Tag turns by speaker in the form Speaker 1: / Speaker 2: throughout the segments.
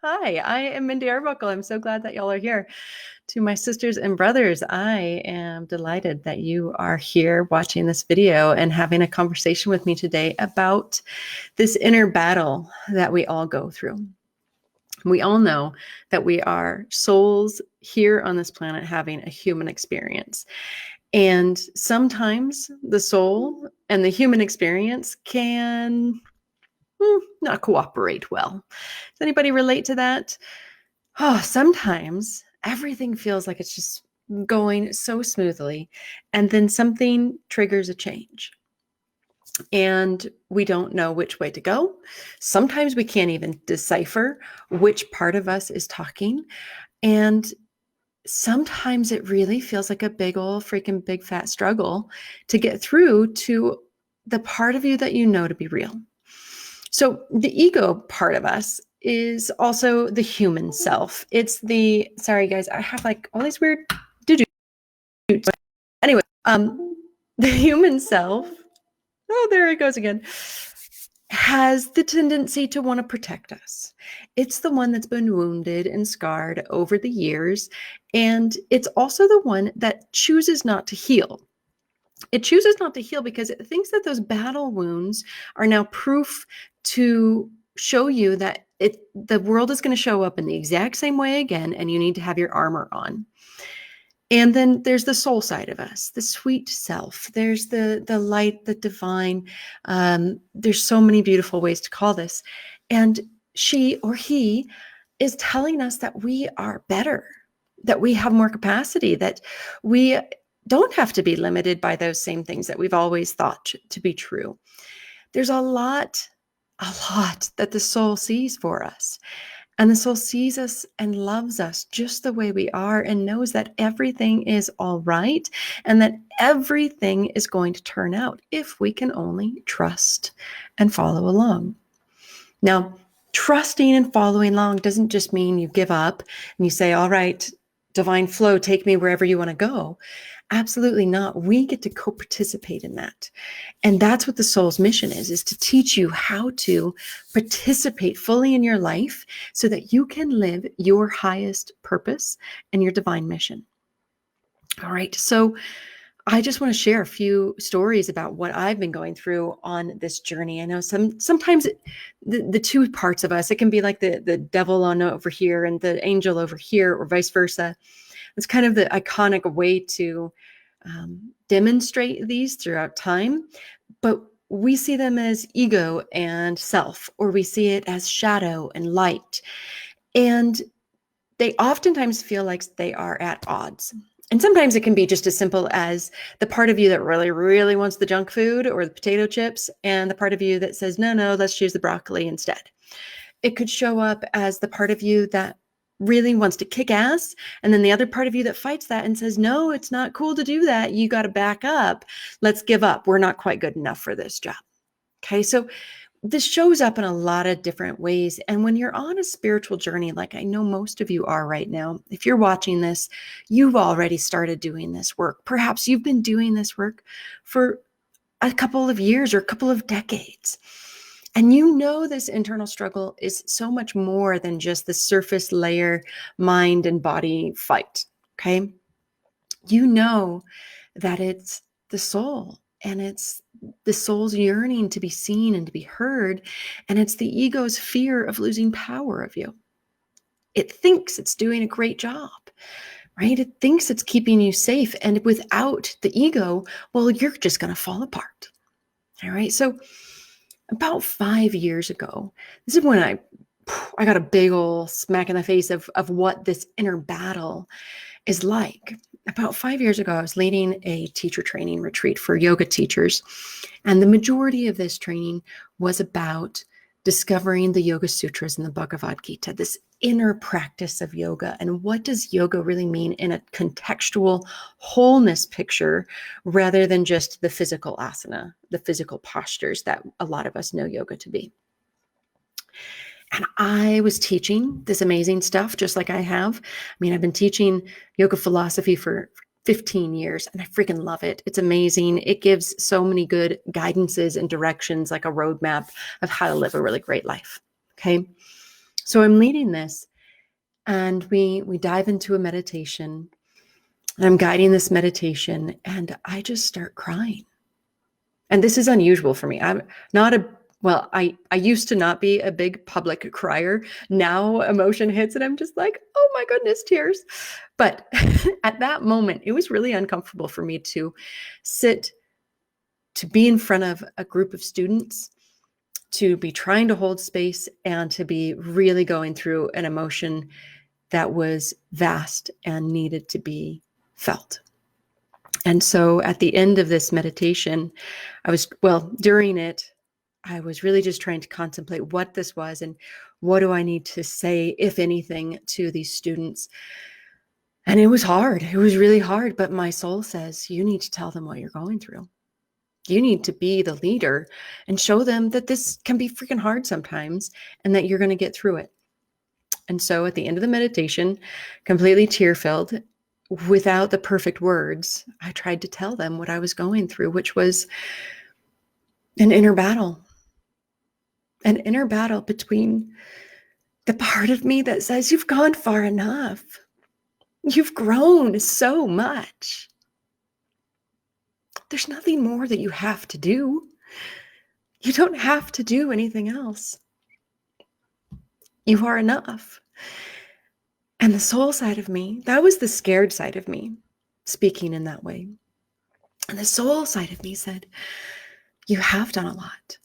Speaker 1: Hi, I am Mindy Arbuckle. I'm so glad that y'all are here. To my sisters and brothers, I am delighted that you are here watching this video and having a conversation with me today about this inner battle that we all go through. We all know that we are souls here on this planet having a human experience. And sometimes the soul and the human experience can not cooperate well. Does anybody relate to that? Oh, sometimes everything feels like it's just going so smoothly, and then something triggers a change, and we don't know which way to go. Sometimes we can't even decipher which part of us is talking, and sometimes it really feels like a big old freaking big fat struggle to get through to the part of you that you know to be real. So the ego part of us is also the human self. It's sorry guys, I have like all these weird doo-doo. Anyway, the human self, oh, there it goes again, has the tendency to want to protect us. It's the one that's been wounded and scarred over the years, and it's also the one that chooses not to heal. It chooses not to heal because it thinks that those battle wounds are now proof to show you that the world is going to show up in the exact same way again, and you need to have your armor on. And then there's the soul side of us, the sweet self. There's the light, the divine. There's so many beautiful ways to call this. And she or he is telling us that we are better, that we have more capacity, that we don't have to be limited by those same things that we've always thought to be true. There's a lot that the soul sees for us. And the soul sees us and loves us just the way we are and knows that everything is all right and that everything is going to turn out if we can only trust and follow along. Now, trusting and following along doesn't just mean you give up and you say, all right, divine flow, take me wherever you want to go. Absolutely not. We get to co-participate in that. And that's what the soul's mission is to teach you how to participate fully in your life so that you can live your highest purpose and your divine mission. All right. So I just want to share a few stories about what I've been going through on this journey. I know sometimes the two parts of us, it can be like the devil on over here and the angel over here, or vice versa. It's kind of the iconic way to demonstrate these throughout time, but we see them as ego and self, or we see it as shadow and light. And they oftentimes feel like they are at odds. And sometimes it can be just as simple as the part of you that really, really wants the junk food or the potato chips, and the part of you that says, no, let's choose the broccoli instead. It could show up as the part of you that really wants to kick ass, and then the other part of you that fights that and says, no, it's not cool to do that. You got to back up. Let's give up. We're not quite good enough for this job. Okay, so this shows up in a lot of different ways. And when you're on a spiritual journey, like I know most of you are right now, if you're watching this, you've already started doing this work. Perhaps you've been doing this work for a couple of years or a couple of decades. And you know this internal struggle is so much more than just the surface layer mind and body fight, okay? You know that it's the soul, and it's the soul's yearning to be seen and to be heard, and it's the ego's fear of losing power of you. It thinks it's doing a great job, right? It thinks it's keeping you safe, and without the ego, well, you're just going to fall apart. All right, so about 5 years ago, this is when I got a big old smack in the face of what this inner battle is like. About 5 years ago, I was leading a teacher training retreat for yoga teachers. And the majority of this training was about discovering the Yoga Sutras and the Bhagavad Gita, this inner practice of yoga. And what does yoga really mean in a contextual wholeness picture, rather than just the physical asana, the physical postures that a lot of us know yoga to be. And I was teaching this amazing stuff, just like I have. I mean, I've been teaching yoga philosophy for 15 years, and I freaking love it. It's amazing. It gives so many good guidances and directions, like a roadmap of how to live a really great life. Okay. So I'm leading this, and we dive into a meditation, and I'm guiding this meditation, and I just start crying. And this is unusual for me. I'm not a well, I used to not be a big public crier. Now emotion hits and I'm just like, oh my goodness, tears. But at that moment, it was really uncomfortable for me to sit, to be in front of a group of students, to be trying to hold space, and to be really going through an emotion that was vast and needed to be felt. And so at the end of this meditation, during it, I was really just trying to contemplate what this was and what do I need to say, if anything, to these students. And it was hard. It was really hard. But my soul says, you need to tell them what you're going through. You need to be the leader and show them that this can be freaking hard sometimes and that you're going to get through it. And so at the end of the meditation, completely tear-filled, without the perfect words, I tried to tell them what I was going through, which was an inner battle between the part of me that says, you've gone far enough. You've grown so much. There's nothing more that you have to do. You don't have to do anything else. You are enough. And the soul side of me, that was the scared side of me, speaking in that way. And the soul side of me said, you have done a lot.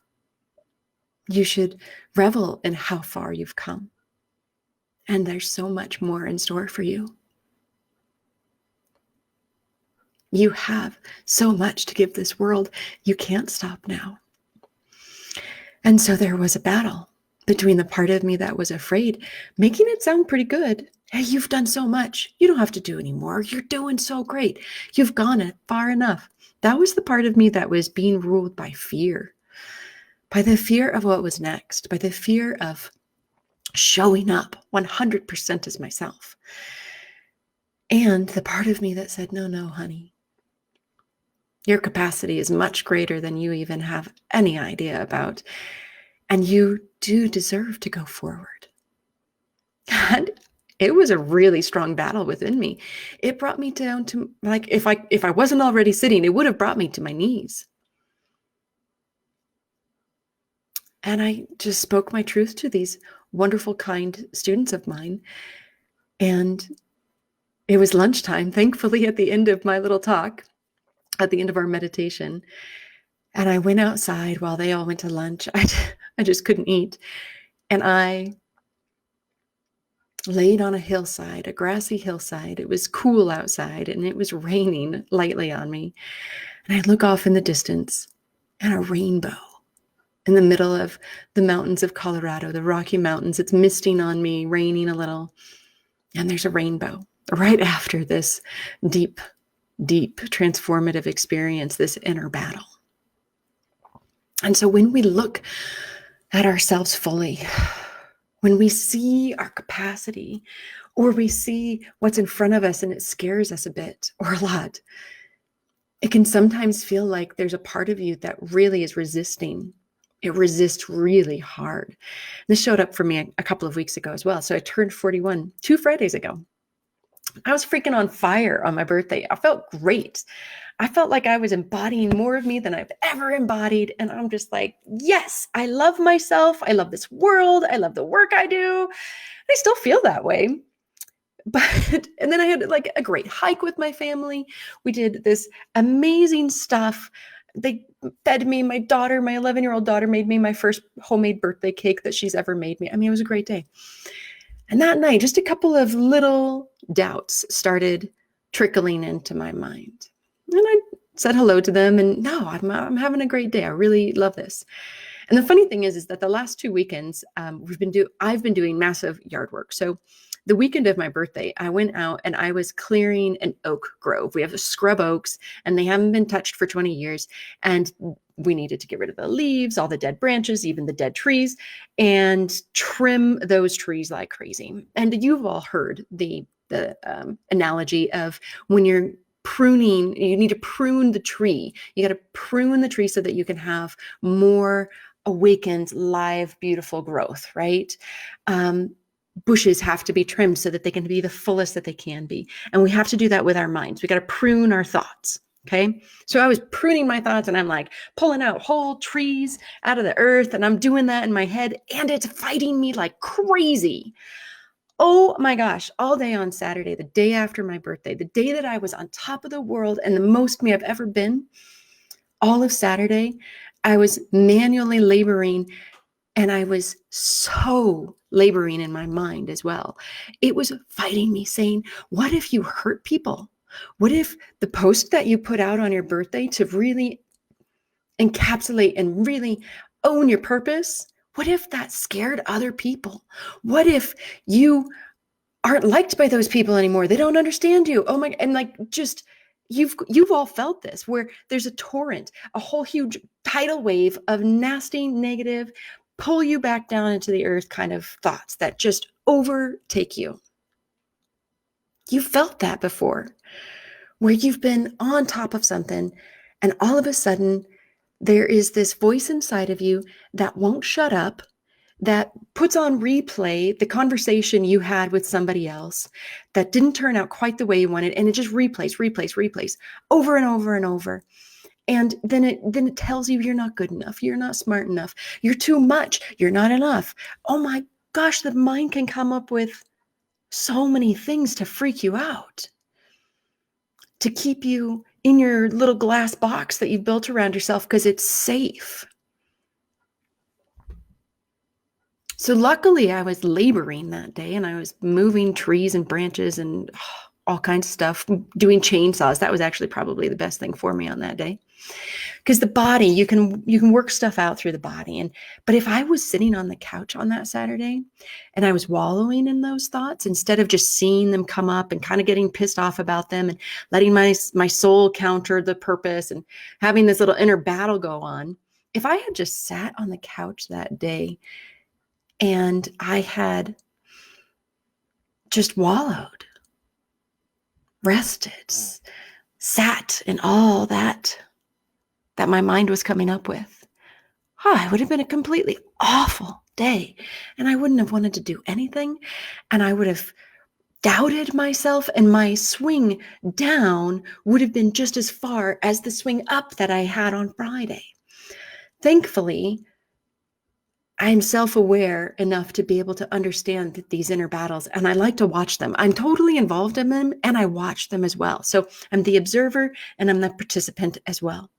Speaker 1: You should revel in how far you've come. And there's so much more in store for you. You have so much to give this world. You can't stop now. And so there was a battle between the part of me that was afraid, making it sound pretty good. Hey, you've done so much. You don't have to do anymore. You're doing so great. You've gone far enough. That was the part of me that was being ruled by fear. By the fear of what was next, by the fear of showing up 100% as myself. And the part of me that said, no, honey, your capacity is much greater than you even have any idea about. And you do deserve to go forward. And it was a really strong battle within me. It brought me down to, like, if I wasn't already sitting, it would have brought me to my knees. And I just spoke my truth to these wonderful, kind students of mine. And it was lunchtime, thankfully, at the end of my little talk, at the end of our meditation. And I went outside while they all went to lunch. I just couldn't eat. And I laid on a hillside, a grassy hillside. It was cool outside and it was raining lightly on me. And I look off in the distance and a rainbow in the middle of the mountains of Colorado, the Rocky Mountains. It's misting on me, raining a little. And there's a rainbow right after this deep, deep transformative experience, this inner battle. And so when we look at ourselves fully, when we see our capacity, or we see what's in front of us and it scares us a bit or a lot, it can sometimes feel like there's a part of you that really is resisting. It resists really hard. This showed up for me a couple of weeks ago as well. So I turned 41 2 Fridays ago. I was freaking on fire on my birthday. I felt great. I felt like I was embodying more of me than I've ever embodied. And I'm just like, yes, I love myself. I love this world. I love the work I do. I still feel that way. But, and then I had like a great hike with my family. We did this amazing stuff. They fed me, my 11-year-old daughter made me my first homemade birthday cake that she's ever made me. I mean, it was a great day. And that night, just a couple of little doubts started trickling into my mind. And I said hello to them and no, I'm having a great day. I really love this. And the funny thing is that the last 2 weekends, I've been doing massive yard work. So the weekend of my birthday, I went out and I was clearing an oak grove. We have scrub oaks and they haven't been touched for 20 years. And we needed to get rid of the leaves, all the dead branches, even the dead trees, and trim those trees like crazy. And you've all heard the analogy of when you're pruning, you need to prune the tree. You got to prune the tree so that you can have more awakened, live, beautiful growth, right? Bushes have to be trimmed so that they can be the fullest that they can be. And we have to do that with our minds. We got to prune our thoughts. Okay. So I was pruning my thoughts and I'm like pulling out whole trees out of the earth. And I'm doing that in my head and it's fighting me like crazy. Oh my gosh, all day on Saturday, the day after my birthday, the day that I was on top of the world and the most me I've ever been, all of Saturday, I was manually laboring and I was so laboring in my mind as well. It was fighting me saying, what if you hurt people? What if the post that you put out on your birthday to really encapsulate and really own your purpose, what if that scared other people? What if you aren't liked by those people anymore? They don't understand you. Oh my, and like just you've all felt this where there's a torrent, a whole huge tidal wave of nasty, negative, pull you back down into the earth kind of thoughts that just overtake you. You felt that before, where you've been on top of something and all of a sudden there is this voice inside of you that won't shut up, that puts on replay the conversation you had with somebody else that didn't turn out quite the way you wanted. And it just replays over and over and over. And then it tells you you're not good enough. You're not smart enough. You're too much. You're not enough. Oh my gosh, the mind can come up with so many things to freak you out, to keep you in your little glass box that you've built around yourself because it's safe. So luckily I was laboring that day and I was moving trees and branches and all kinds of stuff, doing chainsaws. That was actually probably the best thing for me on that day. Because the body, you can work stuff out through the body. But if I was sitting on the couch on that Saturday and I was wallowing in those thoughts, instead of just seeing them come up and kind of getting pissed off about them and letting my soul counter the purpose and having this little inner battle go on, if I had just sat on the couch that day and I had just wallowed, rested, sat in all that my mind was coming up with, it would have been a completely awful day. And I wouldn't have wanted to do anything. And I would have doubted myself. And my swing down would have been just as far as the swing up that I had on Friday. Thankfully, I'm self-aware enough to be able to understand that these inner battles, and I like to watch them. I'm totally involved in them and I watch them as well. So I'm the observer and I'm the participant as well.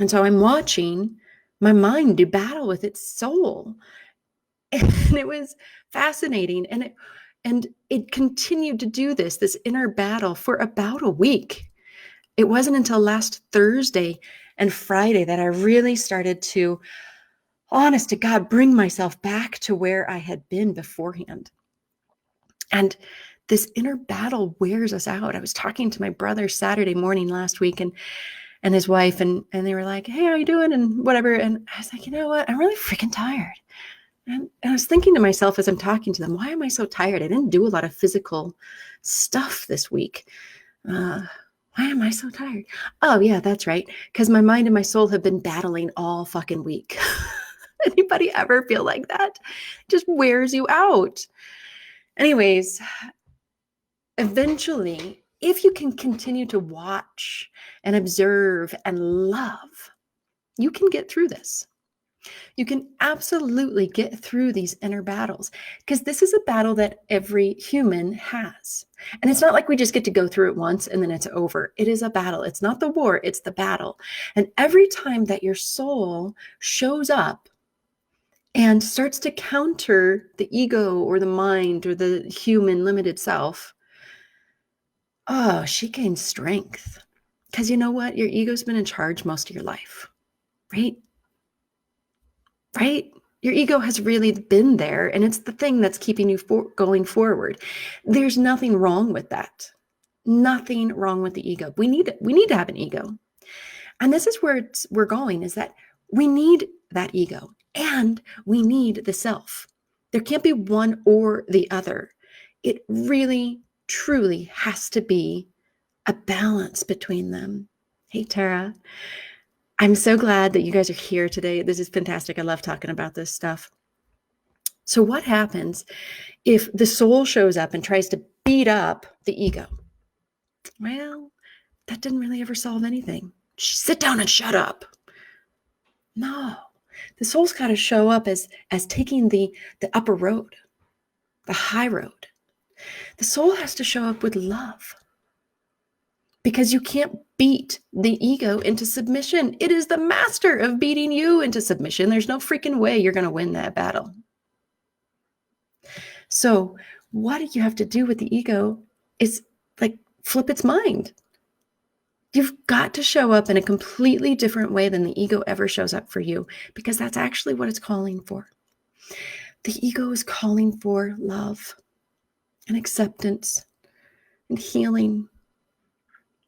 Speaker 1: And so I'm watching my mind do battle with its soul. And it was fascinating. And it continued to do this inner battle for about a week. It wasn't until last Thursday and Friday that I really started to, honest to God, bring myself back to where I had been beforehand. And this inner battle wears us out. I was talking to my brother Saturday morning last week and his wife, and they were like, hey, how you doing? And whatever. And I was like, you know what? I'm really freaking tired. And I was thinking to myself as I'm talking to them, why am I so tired? I didn't do a lot of physical stuff this week. Why am I so tired? Oh, yeah, that's right. Because my mind and my soul have been battling all fucking week. Anybody ever feel like that? It just wears you out. Anyways, eventually, if you can continue to watch and observe and love, you can get through this. You can absolutely get through these inner battles because this is a battle that every human has. And it's not like we just get to go through it once and then it's over. It is a battle. It's not the war, it's the battle. And every time that your soul shows up and starts to counter the ego or the mind or the human limited self, she gains strength. Because you know what? Your ego's been in charge most of your life, right? Right? Your ego has really been there, and it's the thing that's keeping you going forward. There's nothing wrong with that. Nothing wrong with the ego. We need to have an ego. And this is where we're going, is that we need that ego and we need the self. There can't be one or the other. It really, truly has to be a balance between them. Hey, Tara. I'm so glad that you guys are here today. This is fantastic. I love talking about this stuff. So what happens if the soul shows up and tries to beat up the ego? Well, that didn't really ever solve anything. Sit down and shut up. No, the soul's got to show up as taking the upper road, the high road. The soul has to show up with love, because you can't beat the ego into submission. It is the master of beating you into submission. There's no freaking way you're going to win that battle. So what you have to do with the ego is like flip its mind. You've got to show up in a completely different way than the ego ever shows up for you, because that's actually what it's calling for. The ego is calling for love and acceptance and healing.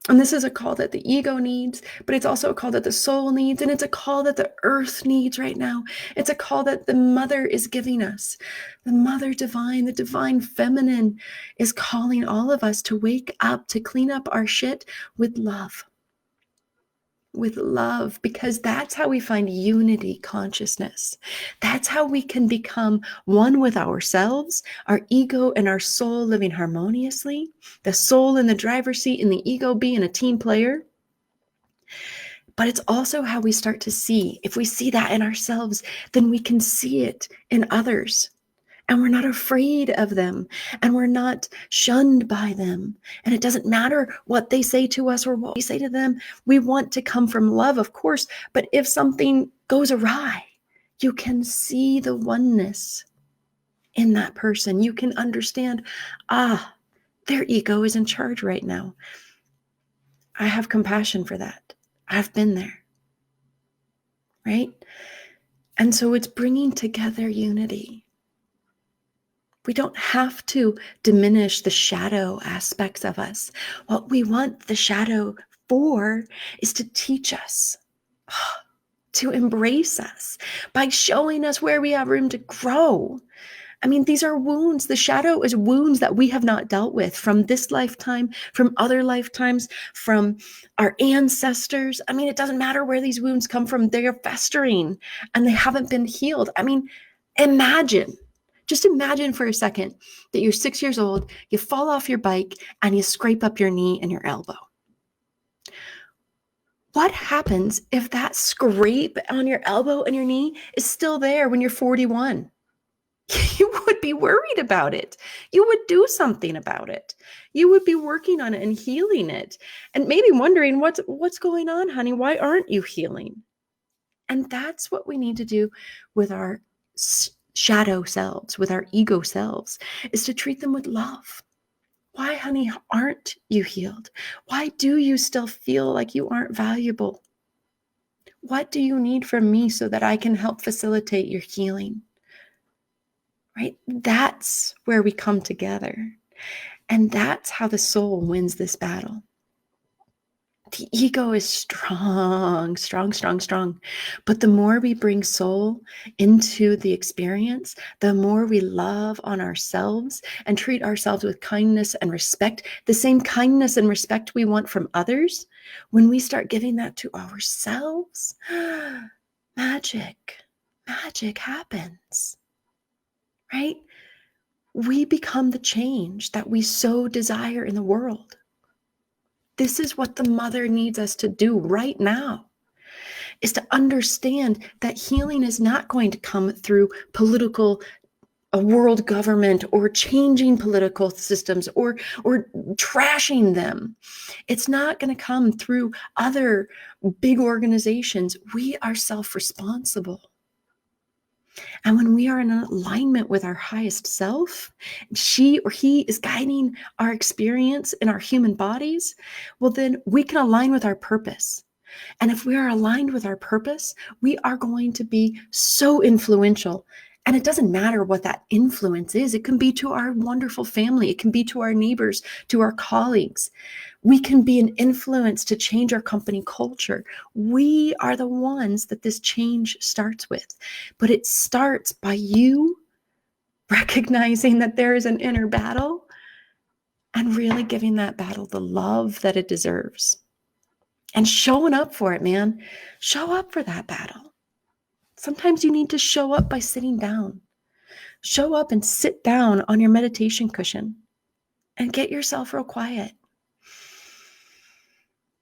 Speaker 1: And this is a call that the ego needs, but it's also a call that the soul needs, and it's a call that the earth needs right now. It's a call that the mother is giving us. The mother divine, the divine feminine is calling all of us to wake up, to clean up our shit with love. With love, because that's how we find unity consciousness. That's how we can become one with ourselves, our ego and our soul living harmoniously, the soul in the driver's seat and the ego being a team player. But it's also how we start to see. If we see that in ourselves, then we can see it in others. And we're not afraid of them, and we're not shunned by them. And it doesn't matter what they say to us or what we say to them. We want to come from love, of course, but if something goes awry, you can see the oneness in that person. You can understand, their ego is in charge right now. I have compassion for that. I've been there, right? And so it's bringing together unity. We don't have to diminish the shadow aspects of us. What we want the shadow for is to teach us, to embrace us by showing us where we have room to grow. I mean, these are wounds. The shadow is wounds that we have not dealt with from this lifetime, from other lifetimes, from our ancestors. I mean, it doesn't matter where these wounds come from. They are festering and they haven't been healed. I mean, just imagine for a second that you're 6 years old, you fall off your bike, and you scrape up your knee and your elbow. What happens if that scrape on your elbow and your knee is still there when you're 41? You would be worried about it. You would do something about it. You would be working on it and healing it, and maybe wondering, what's going on, honey? Why aren't you healing? And that's what we need to do with our shadow selves, with our ego selves, is to treat them with love. Why, honey, aren't you healed? Why do you still feel like you aren't valuable? What do you need from me so that I can help facilitate your healing? Right? That's where we come together. And that's how the soul wins this battle. The ego is strong. But the more we bring soul into the experience, the more we love on ourselves and treat ourselves with kindness and respect, the same kindness and respect we want from others. When we start giving that to ourselves, magic happens, right? We become the change that we so desire in the world. This is what the mother needs us to do right now, is to understand that healing is not going to come through a world government, or changing political systems, or trashing them. It's not going to come through other big organizations. We are self-responsible. And when we are in alignment with our highest self, she or he is guiding our experience in our human bodies, well, then we can align with our purpose. And if we are aligned with our purpose, we are going to be so influential. And it doesn't matter what that influence is. It can be to our wonderful family. It can be to our neighbors, to our colleagues. We can be an influence to change our company culture. We are the ones that this change starts with. But it starts by you recognizing that there is an inner battle and really giving that battle the love that it deserves. and showing up for it, man. Show up for that battle. Sometimes you need to show up by sitting down. Show up and sit down on your meditation cushion and get yourself real quiet.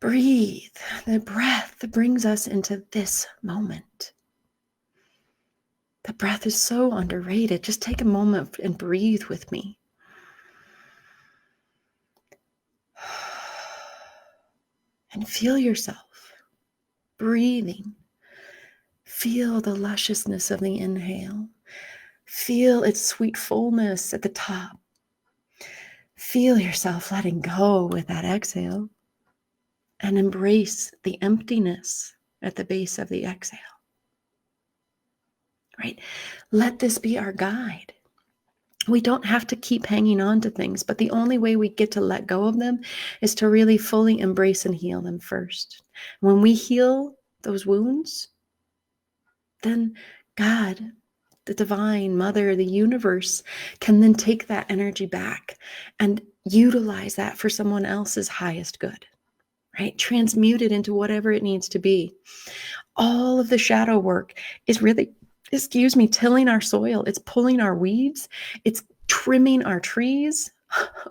Speaker 1: Breathe. The breath that brings us into this moment. The breath is so underrated. Just take a moment and breathe with me. And feel yourself breathing. Feel the lusciousness of the inhale. Feel its sweet fullness at the top. Feel yourself letting go with that exhale. And embrace the emptiness at the base of the exhale. Right? Let this be our guide. We don't have to keep hanging on to things, but the only way we get to let go of them is to really fully embrace and heal them first. When we heal those wounds, then God, the divine mother, the universe, can then take that energy back and utilize that for someone else's highest good, right? Transmute it into whatever it needs to be. All of the shadow work is really, tilling our soil. It's pulling our weeds. It's trimming our trees.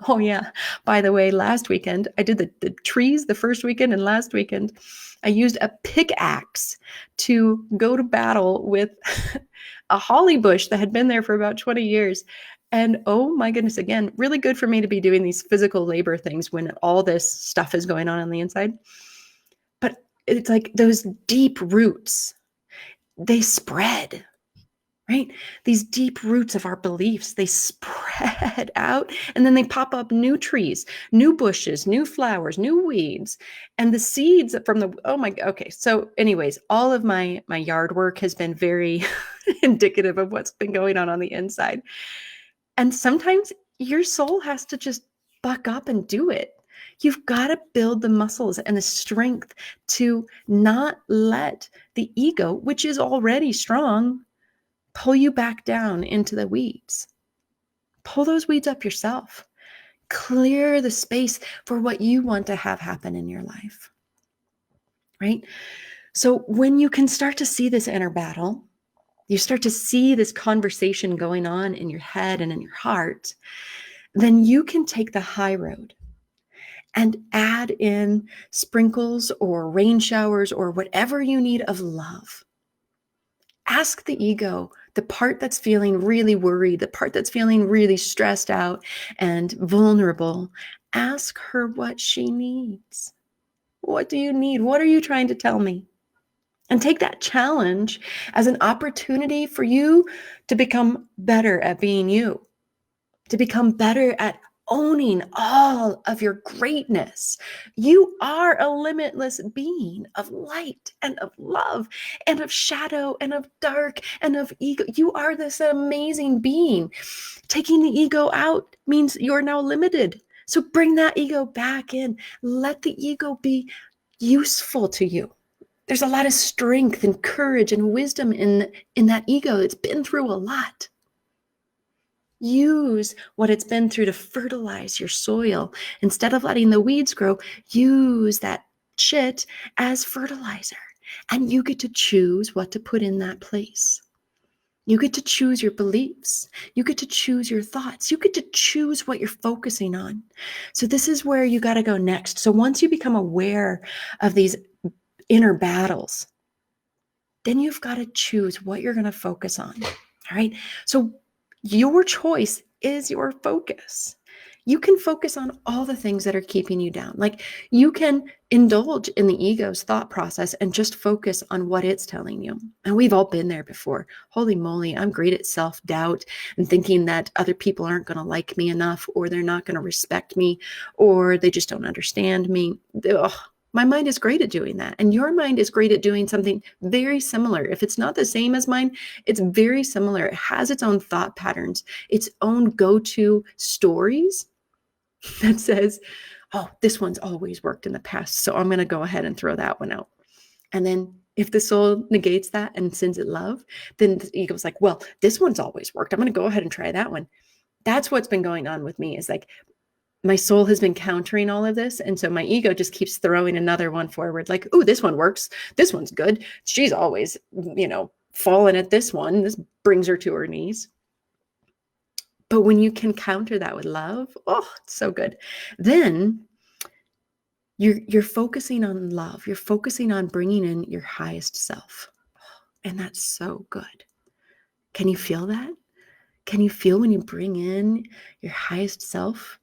Speaker 1: Oh yeah. By the way, last weekend, I did the trees the first weekend, and last weekend, I used a pickaxe to go to battle with a holly bush that had been there for about 20 years. And oh my goodness, again, really good for me to be doing these physical labor things when all this stuff is going on the inside. But it's like those deep roots, they spread, right? These deep roots of our beliefs, they spread out, and then they pop up new trees, new bushes, new flowers, new weeds, and the seeds from the, oh my, okay. So anyways, all of my yard work has been very indicative of what's been going on the inside. And sometimes your soul has to just buck up and do it. You've got to build the muscles and the strength to not let the ego, which is already strong, pull you back down into the weeds. Pull those weeds up yourself. Clear the space for what you want to have happen in your life, right? So when you can start to see this inner battle, you start to see this conversation going on in your head and in your heart, then you can take the high road and add in sprinkles or rain showers or whatever you need of love. Ask the ego, the part that's feeling really worried, the part that's feeling really stressed out and vulnerable. Ask her what she needs. What do you need? What are you trying to tell me? And take that challenge as an opportunity for you to become better at being you, to become better at owning all of your greatness. You are a limitless being of light and of love and of shadow and of dark and of ego. You are this amazing being. Taking the ego out means you're now limited. So bring that ego back in. Let the ego be useful to you. There's a lot of strength and courage and wisdom in that ego. It's been through a lot. Use what it's been through to fertilize your soil. Instead of letting the weeds grow, use that shit as fertilizer. And you get to choose what to put in that place. You get to choose your beliefs. You get to choose your thoughts. You get to choose what you're focusing on. So this is where you got to go next. So once you become aware of these inner battles, then you've got to choose what you're going to focus on. All right. So your choice is your focus. You can focus on all the things that are keeping you down. Like you can indulge in the ego's thought process and just focus on what it's telling you. And we've all been there before. Holy moly, I'm great at self-doubt and thinking that other people aren't going to like me enough, or they're not going to respect me, or they just don't understand me. Ugh. My mind is great at doing that. And your mind is great at doing something very similar. If it's not the same as mine, it's very similar. It has its own thought patterns, its own go-to stories that says, oh, this one's always worked in the past, so I'm going to go ahead and throw that one out. And then if the soul negates that and sends it love, then the ego's like, well, this one's always worked. I'm going to go ahead and try that one. That's what's been going on with me, is like, my soul has been countering all of this. And so my ego just keeps throwing another one forward, like, oh, this one works. This one's good. She's always, falling at this one. This brings her to her knees. But when you can counter that with love, oh, it's so good. Then you're focusing on love. You're focusing on bringing in your highest self. And that's so good. Can you feel that? Can you feel when you bring in your highest self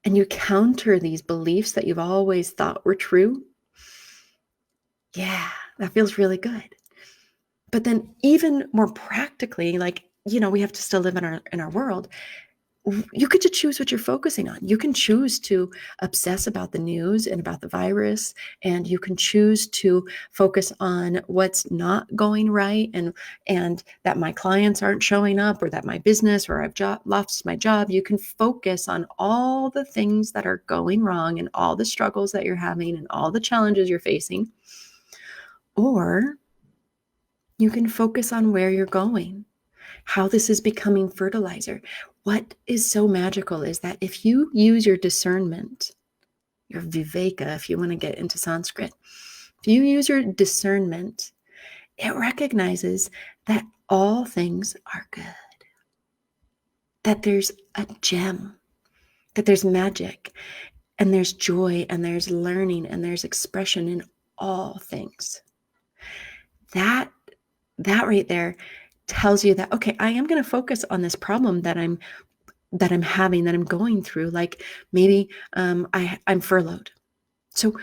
Speaker 1: and you counter these beliefs that you've always thought were true? Yeah, that feels really good. But then even more practically, like, we have to still live in our world. You get to choose what you're focusing on. You can choose to obsess about the news and about the virus, and you can choose to focus on what's not going right, and that my clients aren't showing up, or that my business, or I've lost my job. You can focus on all the things that are going wrong and all the struggles that you're having and all the challenges you're facing. Or you can focus on where you're going, how this is becoming fertilizer. What is so magical is that if you use your discernment, your viveka, if you want to get into Sanskrit, if you use your discernment, it recognizes that all things are good, that there's a gem, that there's magic, and there's joy, and there's learning, and there's expression in all things. That right there tells you that, okay, I am going to focus on this problem that I'm having, that I'm going through. Like maybe I'm furloughed. So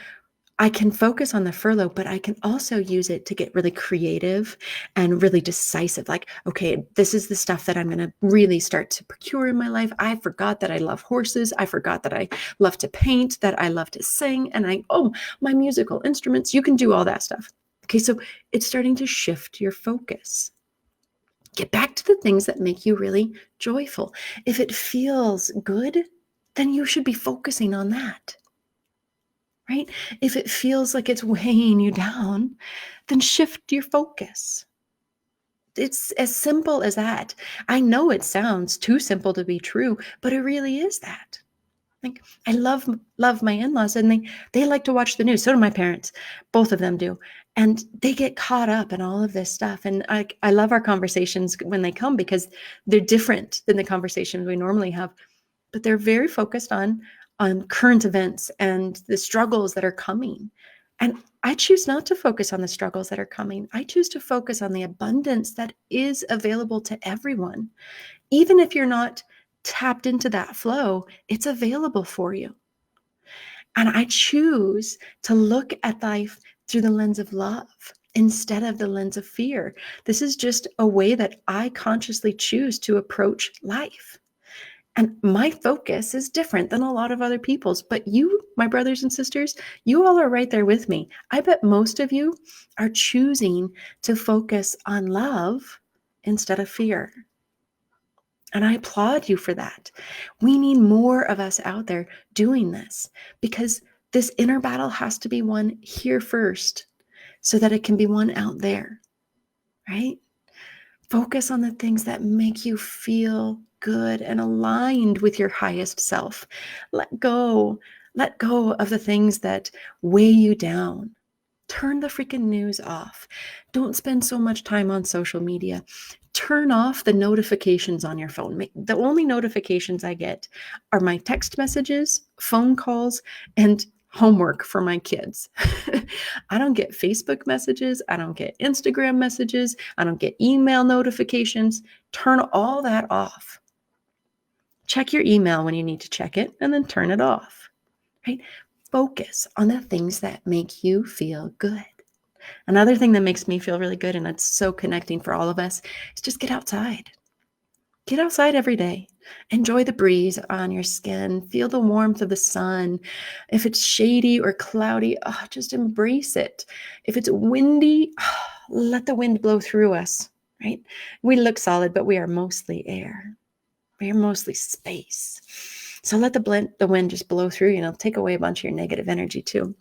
Speaker 1: I can focus on the furlough, but I can also use it to get really creative and really decisive. Like, okay, this is the stuff that I'm going to really start to procure in my life. I forgot that I love horses. I forgot that I love to paint, that I love to sing, and my musical instruments. You can do all that stuff. Okay, so it's starting to shift your focus. Get back to the things that make you really joyful. If it feels good, then you should be focusing on that, right? If it feels like it's weighing you down, then shift your focus. It's as simple as that. I know it sounds too simple to be true, but it really is that. Like, I love my in-laws, and they like to watch the news. So do my parents. Both of them do. And they get caught up in all of this stuff. And I love our conversations when they come, because they're different than the conversations we normally have. But they're very focused on current events and the struggles that are coming. And I choose not to focus on the struggles that are coming. I choose to focus on the abundance that is available to everyone. Even if you're not tapped into that flow, it's available for you. And I choose to look at life through the lens of love instead of the lens of fear. This is just a way that I consciously choose to approach life. And my focus is different than a lot of other people's. But you, my brothers and sisters, you all are right there with me. I bet most of you are choosing to focus on love instead of fear. And I applaud you for that. We need more of us out there doing this, because this inner battle has to be won here first so that it can be won out there, right? Focus on the things that make you feel good and aligned with your highest self. Let go of the things that weigh you down. Turn the freaking news off. Don't spend so much time on social media. Turn off the notifications on your phone. The only notifications I get are my text messages, phone calls, and homework for my kids. I don't get Facebook messages. I don't get Instagram messages. I don't get email notifications. Turn all that off. Check your email when you need to check it, and then turn it off, right? Focus on the things that make you feel good. Another thing that makes me feel really good, and it's so connecting for all of us, is just get outside. Get outside every day. Enjoy the breeze on your skin. Feel the warmth of the sun. If it's shady or cloudy, just embrace it. If it's windy, let the wind blow through us, right? We look solid, but we are mostly air. We are mostly space. So let the wind just blow through, take away a bunch of your negative energy too.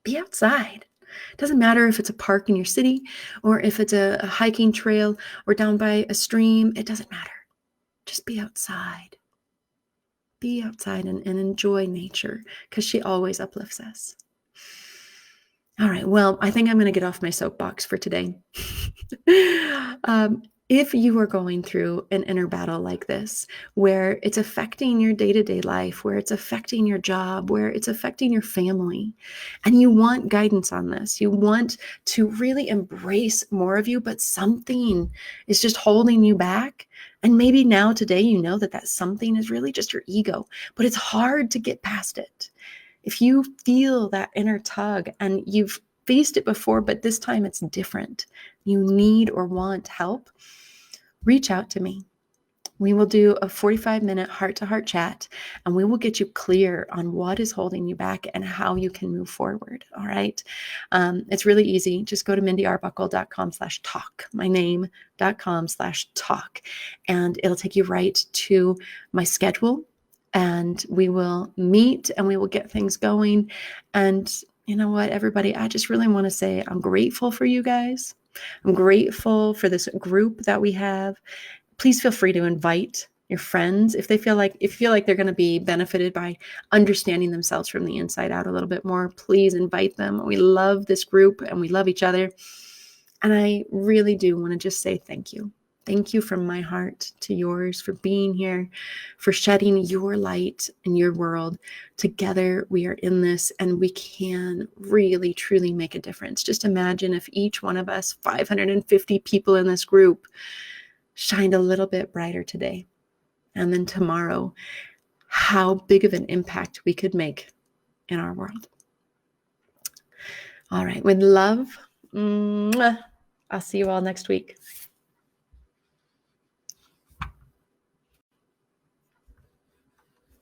Speaker 1: Be outside. It doesn't matter if it's a park in your city, or if it's a hiking trail, or down by a stream. It doesn't matter. Just be outside. be outside and enjoy nature, because she always uplifts us. All right. Well, I think I'm going to get off my soapbox for today. If you are going through an inner battle like this, where it's affecting your day-to-day life, where it's affecting your job, where it's affecting your family, and you want guidance on this, you want to really embrace more of you, but something is just holding you back. And maybe now today, you know that something is really just your ego, but it's hard to get past it. If you feel that inner tug and you've faced it before, but this time it's different, you need or want help, reach out to me. We will do a 45-minute heart-to-heart chat, and we will get you clear on what is holding you back and how you can move forward. All right. It's really easy. Just go to mindyarbuckle.com/talk, my name.com/talk, and it'll take you right to my schedule, and we will meet and we will get things going. And you know what, everybody, I just really want to say I'm grateful for you guys. I'm grateful for this group that we have. Please feel free to invite your friends if you feel like they're going to be benefited by understanding themselves from the inside out a little bit more. Please invite them. We love this group and we love each other. And I really do want to just say thank you. Thank you from my heart to yours for being here, for shedding your light in your world. Together we are in this, and we can really, truly make a difference. Just imagine if each one of us, 550 people in this group, shined a little bit brighter today. And then tomorrow, how big of an impact we could make in our world. All right. With love, I'll see you all next week.